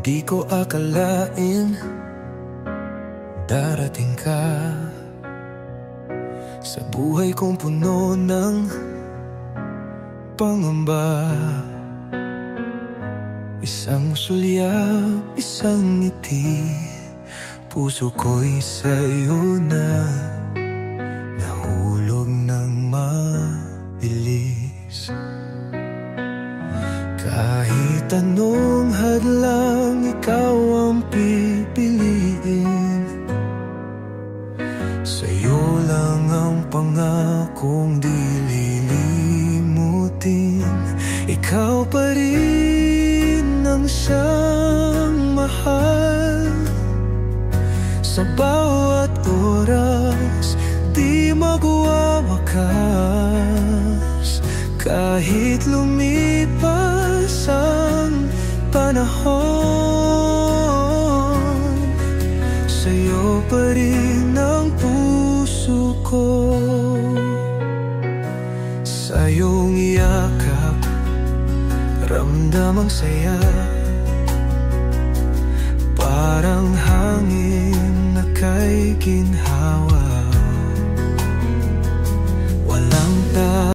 Di ko akalain darating ka sa buhay kong puno ng pangamba. Isang sulyap, isang ngiti, puso ko'y sa'yo na nahulog ng mabilis. Kahit anong hadlang, ikaw ang pipiliin. Sa'yo lang ang pangakong di lilimutin. Ikaw pa rin ang siyang mahal. Sa bawat oras, di magwawakas. Kahit lumipas ang panahon, sa'yo pa rin ang puso ko. Sa iyong yakap, ramdam ang saya. Parang hangin na kay ginhawa.